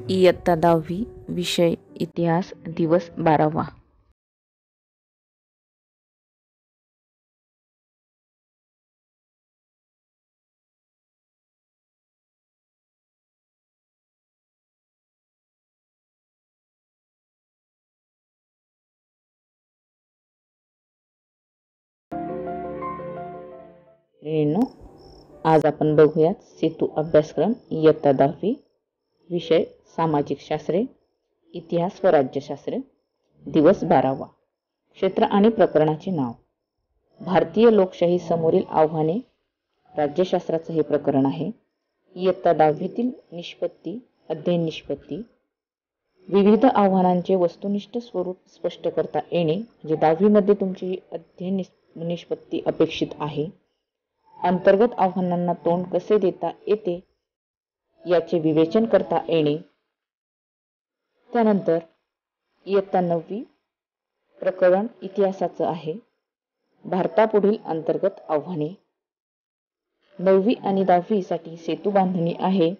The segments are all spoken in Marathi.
इयत्ता 10वी, विषय इतिहास, दिवस 12वा. आज आपण बघूयात सेतू अभ्यासक्रम इयत्ता 10वी, विषय सामाजिक शास्त्रे, इतिहास व राज्यशास्त्र, दिवस 12वा. क्षेत्र आणि प्रकरणाचे नाव. भारतीय लोकशाही समोरील आव्हाने, राज्यशास्त्राचे हे प्रकरण आहे. इयत्ता 10वीतील निष्पत्ती, अध्ययन निष्पत्ती. विविध आव्हानांचे वस्तुनिष्ठ स्वरूप स्पष्ट करता येणे, म्हणजे 10वीमध्ये तुमची अध्ययन निष्पत्ती अपेक्षित आहे. अंतर्गत आव्हानांना तोंड कसे देता येते याचे विवेचन करता येणे. त्यानंतर इयत्ता 9वी प्रकरण इतिहासाचं आहे. भारतापुढील अंतर्गत आव्हाने. 9वी आणि 10वी साठी सेतू बांधणी आहे.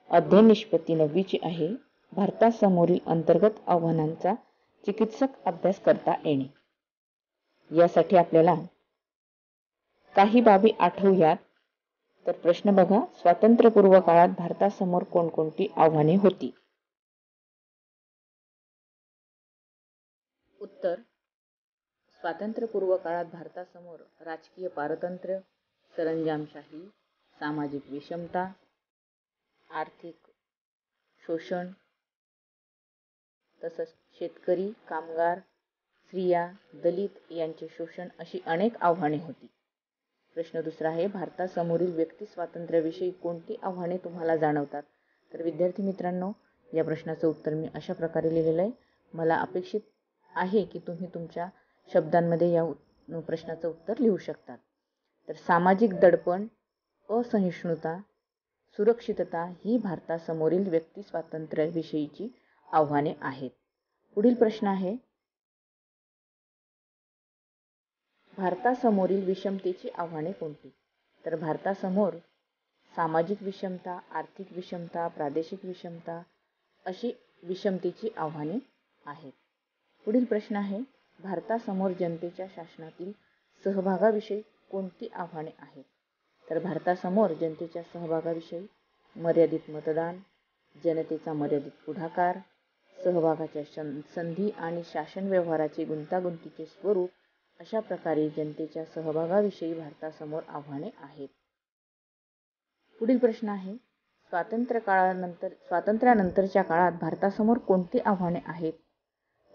अध्ययन निष्पत्ती 9वीची आहे. भारतासमोरील अंतर्गत आव्हानांचा चिकित्सक अभ्यास करता येणे. यासाठी आपल्याला काही बाबी आठवूयात. तर प्रश्न बघा. स्वातंत्र्यपूर्व काळात भारतासमोर कोणकोणती आव्हाने होती? उत्तर. स्वातंत्र्यपूर्व काळात भारतासमोर राजकीय पारतंत्र्य, सरंजामशाही, सामाजिक विषमता, आर्थिक शोषण, तसंच शेतकरी, कामगार, स्त्रिया, दलित यांचे शोषण अशी अनेक आव्हाने होती. प्रश्न दुसरा आहे. भारतासमोरील व्यक्ती स्वातंत्र्याविषयी कोणती आव्हाने तुम्हाला जाणवतात? तर विद्यार्थी मित्रांनो, या प्रश्नाचं उत्तर मी अशा प्रकारे लिहिलेलं आहे. मला अपेक्षित आहे की तुम्ही तुमच्या शब्दांमध्ये या प्रश्नाचं उत्तर लिहू शकतात. तर सामाजिक दडपण, असहिष्णुता, सुरक्षितता ही भारतासमोरील व्यक्ती स्वातंत्र्याविषयीची आव्हाने आहेत. पुढील प्रश्न आहे. भारतासमोरील विषमतेची आव्हाने कोणती? तर भारतासमोर सामाजिक विषमता, आर्थिक विषमता, प्रादेशिक विषमता अशी विषमतेची आव्हाने आहेत. पुढील प्रश्न आहे. भारतासमोर जनतेच्या शासनातील सहभागाविषयी कोणती आव्हाने आहेत? तर भारतासमोर जनतेच्या सहभागाविषयी मर्यादित मतदान, जनतेचा मर्यादित पुढाकार, सहभागाच्या संधी आणि शासन व्यवहाराचे गुंतागुंतीचे स्वरूप अशा प्रकारे जनतेच्या सहभागाविषयी भारतासमोर आव्हाने आहेत. पुढील प्रश्न आहे. स्वातंत्र्यानंतरच्या काळात भारतासमोर कोणती आव्हाने आहेत?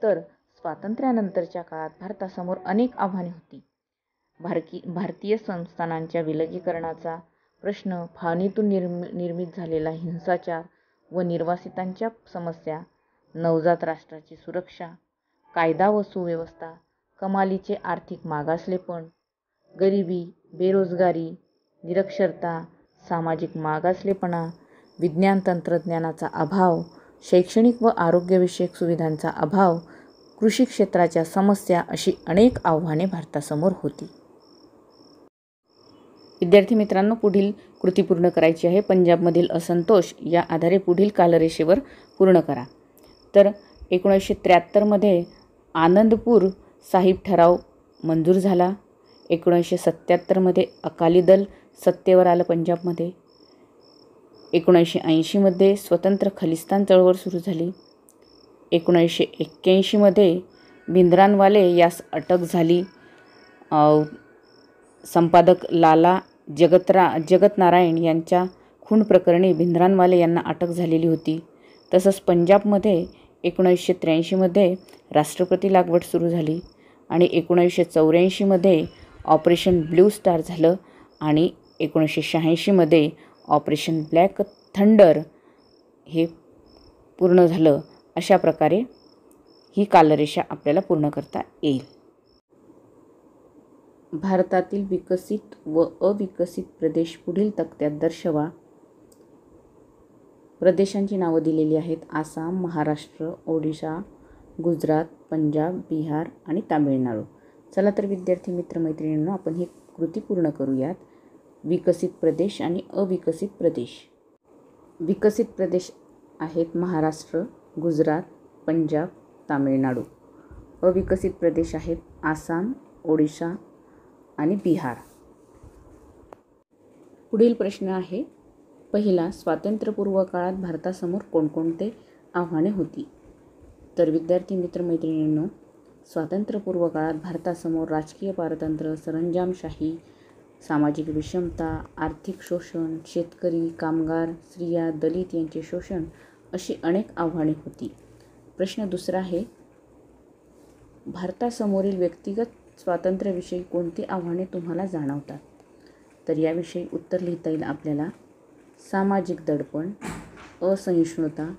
तर स्वातंत्र्यानंतरच्या काळात भारतासमोर अनेक आव्हाने होती. भारतीय संस्थानांच्या विलगीकरणाचा प्रश्न, फाळणीतून निर्मित झालेला हिंसाचार व निर्वासितांच्या समस्या, नवजात राष्ट्राची सुरक्षा, कायदा व सुव्यवस्था, कमालीचे आर्थिक मागासलेपण, गरिबी, बेरोजगारी, निरक्षरता, सामाजिक मागासलेपणा, विज्ञान तंत्रज्ञानाचा अभाव, शैक्षणिक व आरोग्यविषयक सुविधांचा अभाव, कृषी क्षेत्राच्या समस्या अशी अनेक आव्हाने भारतासमोर होती. विद्यार्थी मित्रांनो, पुढील कृती पूर्ण करायची आहे. पंजाबमधील असंतोष या आधारे पुढील कालरेषेवर पूर्ण करा. तर 1973 आनंदपूर साहिब ठराव मंजूर झाला. 1977 अकाली दल सत्तेवर आलं पंजाबमध्ये. 1980 स्वतंत्र खलिस्तान चळवळ सुरू झाली. 1981 भिंद्रानवाले यास अटक झाली. संपादक लाला जगत नारायण यांच्या खून प्रकरणी भिंद्रानवाले यांना अटक झालेली होती. तसंच पंजाबमध्ये 1983 राष्ट्रपती लागवड सुरू झाली आणि 1984 ऑपरेशन ब्ल्यू स्टार झालं आणि 1986 ऑपरेशन ब्लॅक थंडर हे पूर्ण झालं. अशा प्रकारे ही कालरेषा आपल्याला पूर्ण करता येईल. भारतातील विकसित व अविकसित प्रदेश पुढील तक्त्यात दर्शवा. प्रदेशांची नावं दिलेली आहेत. आसाम, महाराष्ट्र, ओडिशा, गुजरात, पंजाब, बिहार आणि तामिळनाडू. चला तर विद्यार्थी मित्रमैत्रिणींनो, आपण ही कृती पूर्ण करूयात. विकसित प्रदेश आणि अविकसित प्रदेश. विकसित प्रदेश आहेत महाराष्ट्र, गुजरात, पंजाब, तामिळनाडू. अविकसित प्रदेश आहेत आसाम, ओडिशा आणि बिहार. पुढील प्रश्न आहे, पहिला, स्वातंत्र्यपूर्व काळात भारतासमोर कोणकोणते आव्हाने होती? तर विद्यार्थी मित्रमैत्रिणींनो, स्वातंत्र्यपूर्व काळात भारतासमोर राजकीय पारतंत्र्य, सरंजामशाही, सामाजिक विषमता, आर्थिक शोषण, शेतकरी, कामगार, स्त्रिया, दलित यांचे शोषण अशी अनेक आव्हाने होती. प्रश्न दुसरा आहे, भारतासमोरील व्यक्तिगत स्वातंत्र्याविषयी कोणती आव्हाने तुम्हाला जाणवतात? तर याविषयी उत्तर लिहिता येईल आपल्याला. सामाजिक दडपण, असहिष्णुता,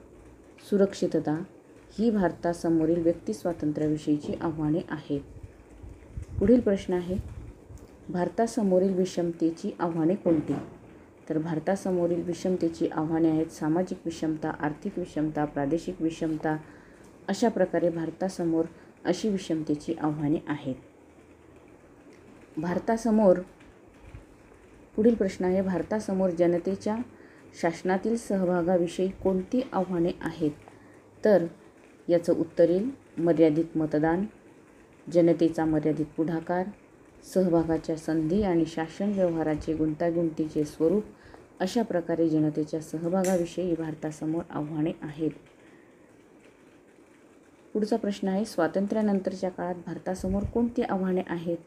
सुरक्षितता ही भारतासमोरील व्यक्ती स्वातंत्र्याविषयीची आव्हाने आहेत. पुढील प्रश्न आहे, भारतासमोरील विषमतेची आव्हाने कोणती? तर भारतासमोरील विषमतेची आव्हाने आहेत सामाजिक विषमता, आर्थिक विषमता, प्रादेशिक विषमता. अशा प्रकारे भारतासमोर अशी विषमतेची आव्हाने आहेत. पुढील प्रश्न आहे, भारतासमोर जनतेच्या शासनातील सहभागाविषयी कोणती आव्हाने आहेत? तर याचं उत्तर येईल मर्यादित मतदान, जनतेचा मर्यादित पुढाकार, सहभागाच्या संधी आणि शासन व्यवहाराचे गुंतागुंतीचे स्वरूप. अशा प्रकारे जनतेच्या सहभागाविषयी भारतासमोर आव्हाने आहेत. पुढचा प्रश्न आहे, स्वातंत्र्यानंतरच्या काळात भारतासमोर कोणती आव्हाने आहेत?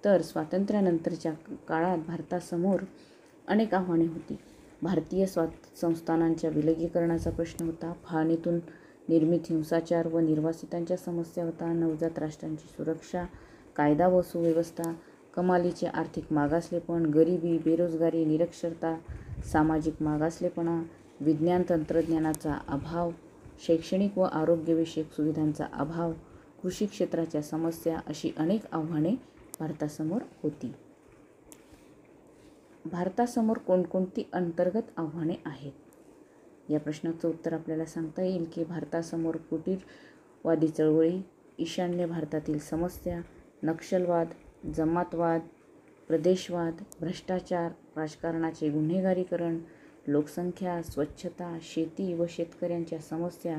तर स्वातंत्र्यानंतरच्या काळात भारतासमोर अनेक आव्हाने होती. भारतीय संस्थानांच्या विलगीकरणाचा प्रश्न होता. फाळणीतून निर्मित हिंसाचार व निर्वासितांच्या समस्या होता. नवजात राष्ट्रांची सुरक्षा, कायदा व सुव्यवस्था, कमालीचे आर्थिक मागासलेपण, गरिबी, बेरोजगारी, निरक्षरता, सामाजिक मागासलेपणा, विज्ञान तंत्रज्ञानाचा अभाव, शैक्षणिक व आरोग्यविषयक सुविधांचा अभाव, कृषी क्षेत्राच्या समस्या अशी अनेक आव्हाने भारतासमोर होती. भारतासमोर कोणकोणती अंतर्गत आव्हाने आहेत? या प्रश्नाचं उत्तर आपल्याला सांगता येईल की भारतासमोर फुटीरवादी चळवळी, ईशान्य भारतातील समस्या, नक्षलवाद, जमातवाद, प्रदेशवाद, भ्रष्टाचार, राजकारणाचे गुन्हेगारीकरण, लोकसंख्या, स्वच्छता, शेती व शेतकऱ्यांच्या समस्या,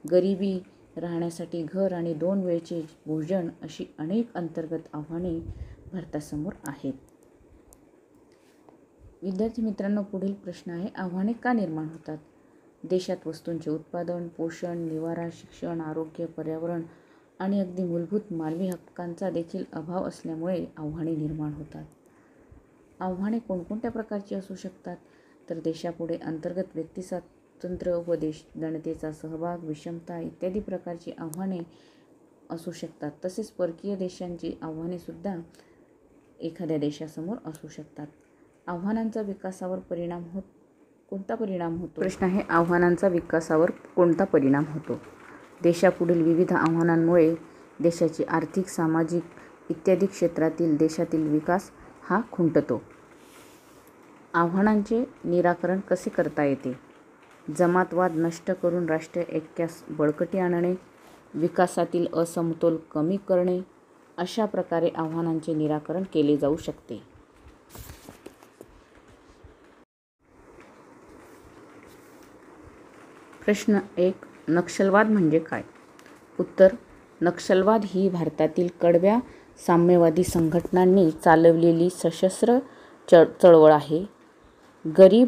गरिबी, राहण्यासाठी घर आणि 2 वेळचे भोजन अशी अनेक अंतर्गत आव्हाने भारतासमोर आहेत. विद्यार्थी मित्रांनो, पुढील प्रश्न आहे, आव्हाने का निर्माण होतात? देशात वस्तूंचे उत्पादन, पोषण, निवारा, शिक्षण, आरोग्य, पर्यावरण आणि अगदी मूलभूत मानवी हक्कांचा देखील अभाव असल्यामुळे आव्हाने निर्माण होतात. आव्हाने कोणकोणत्या प्रकारची असू शकतात? तर देशापुढे अंतर्गत व्यक्ती स्वातंत्र्य व जनतेचा सहभाग, विषमता इत्यादी प्रकारची आव्हाने असू शकतात. तसेच परकीय देशांची आव्हानेसुद्धा एखाद्या देशासमोर असू शकतात. आव्हानांचा विकासावर कोणता परिणाम होतो? प्रश्न आहे, आव्हानांचा विकासावर कोणता परिणाम होतो? देशापुढील विविध आव्हानांमुळे देशाची आर्थिक, सामाजिक इत्यादी क्षेत्रातील देशातील विकास हा खुंटतो. आव्हानांचे निराकरण कसे करता येते? जमातवाद नष्ट करून राष्ट्रीय ऐक्यास बळकटी आणणे, विकासातील असमतोल कमी करणे अशा प्रकारे आव्हानांचे निराकरण केले जाऊ शकते. प्रश्न 1, नक्षलवाद म्हणजे काय? उत्तर, नक्षलवाद ही भारतातील कडव्या साम्यवादी संघटनांनी चालवलेली सशस्त्र चळवळ आहे. गरीब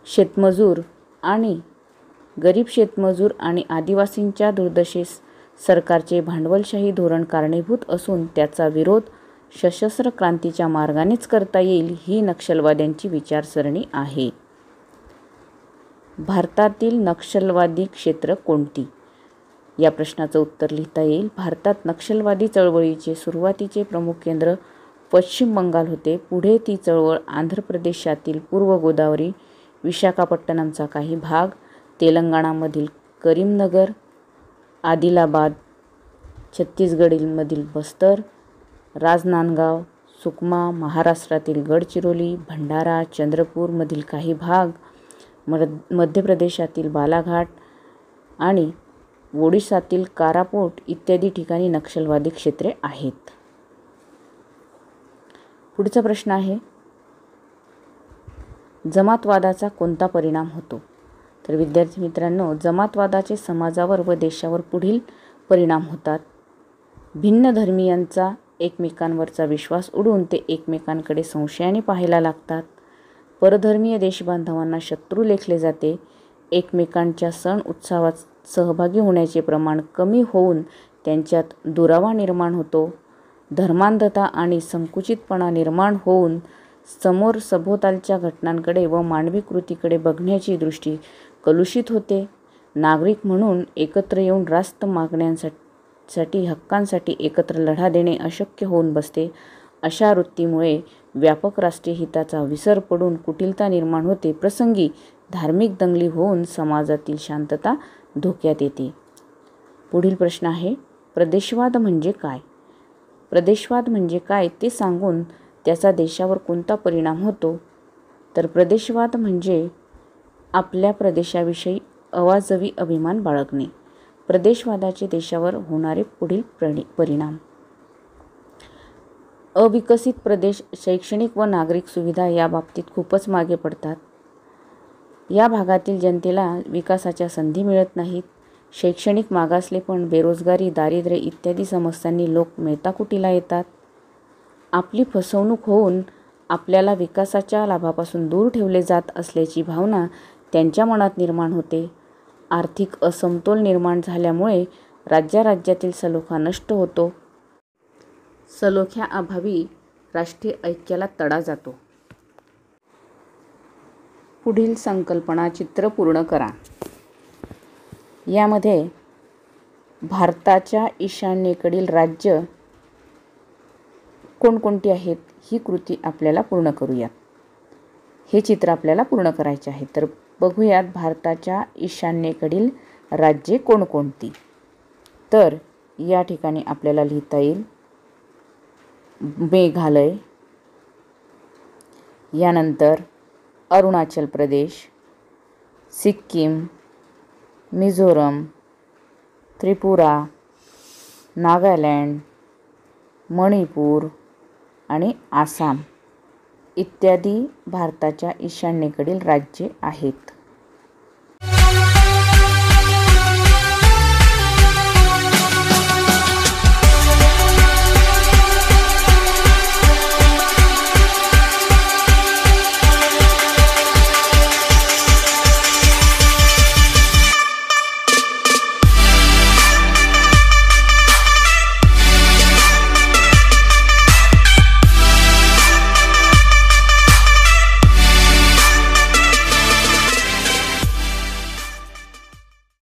शेतमजूर आणि आदिवासींच्या दुर्दशेस सरकारचे भांडवलशाही धोरण कारणीभूत असून त्याचा विरोध सशस्त्र क्रांतीच्या मार्गानेच करता येईल ही नक्षलवाद्यांची विचारसरणी आहे. भारतातील नक्षलवादी क्षेत्र कोणती? या प्रश्नाचं उत्तर लिहिता येईल. भारतात नक्षलवादी चळवळीचे सुरुवातीचे प्रमुख केंद्र पश्चिम बंगाल होते. पुढे ती चळवळ आंध्र प्रदेशातील पूर्व गोदावरी, विशाखापट्टणमचा काही भाग, तेलंगणामधील करीमनगर, आदिलाबाद, छत्तीसगडमधील बस्तर, राजनांदगाव, सुकमा, महाराष्ट्रातील गडचिरोली, भंडारा, चंद्रपूरमधील काही भाग, मध्य प्रदेशातील बालाघाट आणि ओडिशातील कारापोट इत्यादी ठिकाणी नक्षलवादी क्षेत्रे आहेत. पुढचा प्रश्न आहे, जमातवादाचा कोणता परिणाम होतो? तर विद्यार्थी मित्रांनो, जमातवादाचे समाजावर व देशावर पुढील परिणाम होतात. भिन्न धर्मीयांचा एकमेकांवरचा विश्वास उडून ते एकमेकांकडे संशयाने पाहायला लागतात. परधर्मीय देशबांधवांना शत्रू लेखले जाते. एकमेकांच्या सण उत्सवात सहभागी होण्याचे प्रमाण कमी होऊन त्यांच्यात दुरावा निर्माण होतो. धर्मांधता आणि संकुचितपणा निर्माण होऊन समोर सभोवतालच्या घटनांकडे व मानवी कृतीकडे बघण्याची दृष्टी कलुषित होते. नागरिक म्हणून एकत्र येऊन रास्त मागण्यांसाठी हक्कांसाठी एकत्र लढा देणे अशक्य होऊन बसते. अशा वृत्तीमुळे व्यापक राष्ट्रीय हिताचा विसर पडून कुटिलता निर्माण होते. प्रसंगी धार्मिक दंगली होऊन समाजातील शांतता धोक्यात येते. पुढील प्रश्न आहे, प्रदेशवाद म्हणजे काय? प्रदेशवाद म्हणजे काय ते सांगून त्याचा देशावर कोणता परिणाम होतो? तर प्रदेशवाद म्हणजे आपल्या प्रदेशाविषयी अवाजवी अभिमान बाळगणे. प्रदेशवादाचे देशावर होणारे पुढील परिणाम. अविकसित प्रदेश शैक्षणिक व नागरिक सुविधा या बाबतीत खूपच मागे पडतात. या भागातील जनतेला विकासाच्या संधी मिळत नाहीत. शैक्षणिक मागासलेपण, बेरोजगारी, दारिद्र्य इत्यादी समस्यांनी लोक मेटाकुटीला येतात. आपली फसवणूक होऊन आपल्याला विकासाच्या लाभापासून दूर ठेवले जात असल्याची भावना त्यांच्या मनात निर्माण होते. आर्थिक असमतोल निर्माण झाल्यामुळे राज्यातील सलोखा नष्ट होतो. सलोख्याअभावी राष्ट्रीय ऐक्याला तडा जातो. पुढील संकल्पना चित्र पूर्ण करा. यामध्ये भारताच्या ईशान्येकडील राज्य कोणकोणती आहेत ही कृती आपल्याला पूर्ण करूयात. हे चित्र आपल्याला पूर्ण करायचे आहे. तर बघूयात भारताच्या ईशान्येकडील राज्ये कोणकोणती. तर या ठिकाणी आपल्याला लिहिता येईल मेघालय, यानंतर अरुणाचल प्रदेश, सिक्कीम, मिझोरम, त्रिपुरा, नागालँड, मणिपूर आणि आसाम इत्यादी भारताच्या ईशान्येकडील राज्ये आहेत.